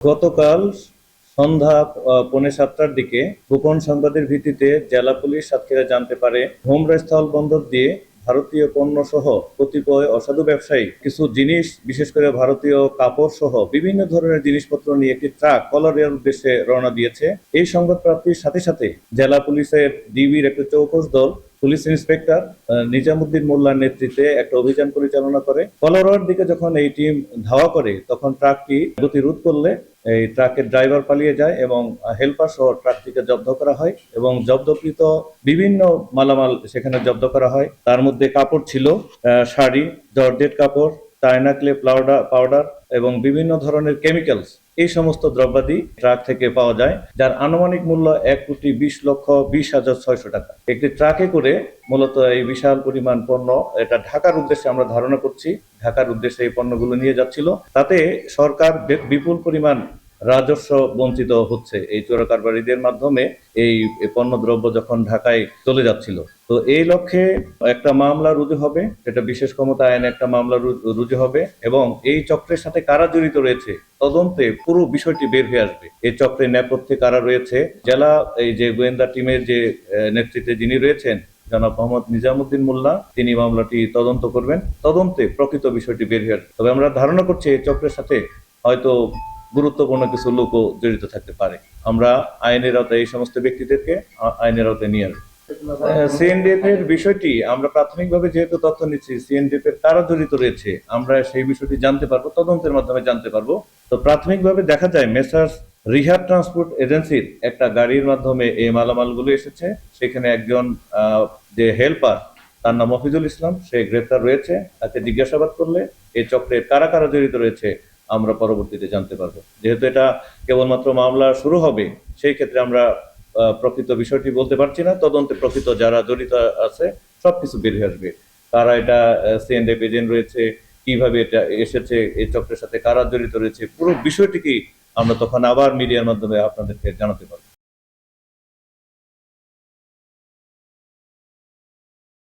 গতকাল সন্ধ্যা 6:45টার দিকে গোপন সংবাদের ভিত্তিতে জেলা পুলিশ সাতক্ষীরা জানতে পারে হোমরা স্থল বন্দর দিয়ে ভারতীয় পণ্য সহ কতিপয় অসাধু ব্যবসায়ী কিছু জিনিস, বিশেষ করে ভারতীয় কাপড় সহ বিভিন্ন ধরনের জিনিসপত্র নিয়ে একটি ট্রাক কলারিয়ার উদ্দেশ্যে রওনা দিয়েছে। এই সংবাদ প্রাপ্তির সাথে সাথে জেলা পুলিশের ডিবির একটি চৌকস দল পুলিশ ইন্সপেক্টর নিজামুদ্দিন মোল্লার নেতৃত্বে একটা অভিযান পরিচালনা করে। কলারোয়ার দিকে যখন এই টিম ধাওয়া করে তখন ট্রাকটি গতি রোধ করলে এই ট্রাকের ড্রাইভার পালিয়ে যায় এবং হেল্পার সহ ট্রাকটিকে জব্দ করা হয় এবং জব্দকৃত বিভিন্ন মালামাল সেখানে জব্দ করা হয়। তার মধ্যে কাপড় ছিল, শাড়ি, জর্জেট কাপড়, চায়না ক্লে পাউডার এবং বিভিন্ন ধরনের কেমিক্যালস, এই সমস্ত দ্রব্যাদি ট্রাক থেকে পাওয়া যায়, যার আনুমানিক মূল্য 1,20,20,600 টাকা। একটি ট্রাকে করে মূলত এই বিশাল পরিমাণ পণ্য, এটা ঢাকার উদ্দেশ্যে আমরা ধারণা করছি, ঢাকার উদ্দেশ্যে এই পণ্যগুলো নিয়ে যাচ্ছিল। তাতে সরকার বিপুল পরিমাণ রাজস্ব বঞ্চিত হচ্ছে এই চোরা কারবারিদের মাধ্যমে। এই পণ্যদ্রব্য যখন ঢাকায় চলে যাচ্ছিল, তো এই লক্ষ্যে একটা মামলা রুজু হবে, যেটা বিশেষ ক্ষমতা আইনে একটা মামলা রুজু হবে এবং এই চক্রের সাথে কারা জড়িত রয়েছে তদন্তে পুরো বিষয়টি বের হয়ে আসবে। এই চক্রের নেপথ্যে কারা রয়েছে, জেলা এই যে গোয়েন্দা টিমের যে নেতৃত্বে যিনি রয়েছেন জনাব মোহাম্মদ নিজামুদ্দিন মোল্লা, তিনি মামলাটি তদন্ত করবেন। তদন্তে প্রকৃত বিষয়টি বের হয়ে আসবে। তবে আমরা ধারণা করছি এই চক্রের সাথে হয়তো গুরুত্বপূর্ণ কিছু লোকও জড়িত থাকতে পারে। আমরা আইনের আওতায় এই সমস্ত ব্যক্তিদেরকে আইনের আওতায় নিয়ে আসবো। সিএনডিএফ এর বিষয়টি আমরা প্রাথমিকভাবে যেহেতু তথ্য নিচ্ছি, সিএনডিএফ এর কারা জড়িত রয়েছে আমরা সেই বিষয়টি জানতে পারবো, তদন্তের মাধ্যমে জানতে পারবো। তো প্রাথমিকভাবে দেখা যায় মেসার্স রিহাব ট্রান্সপোর্ট এজেন্সির একটা গাড়ির মাধ্যমে এই মালামালগুলো এসেছে। সেখানে একজন যে হেল্পার, তার নাম মফিজুল ইসলাম, সে গ্রেপ্তার রয়েছে। তাকে জিজ্ঞাসাবাদ করলে এই চক্রের কারা কারা জড়িত রয়েছে আমরা পরবর্তীতে জানতে পারবো। যেহেতু এটা কেবলমাত্র মামলা শুরু হবে, সেই ক্ষেত্রে আমরা প্রকৃত বিষয়টি বলতে পারছি না। তদন্তে প্রকৃত যারা জড়িত আছে সবকিছু বেরিয়ে আসবে। কারা এটা সিএনডিএফ এজেন্ট রয়েছে, কিভাবে এটা এসেছে, এই চক্রের সাথে কারা জড়িত রয়েছে, পুরো বিষয়টিকে আমরা তখন আবার মিডিয়ার মাধ্যমে আপনাদেরকে জানাতে পারবো।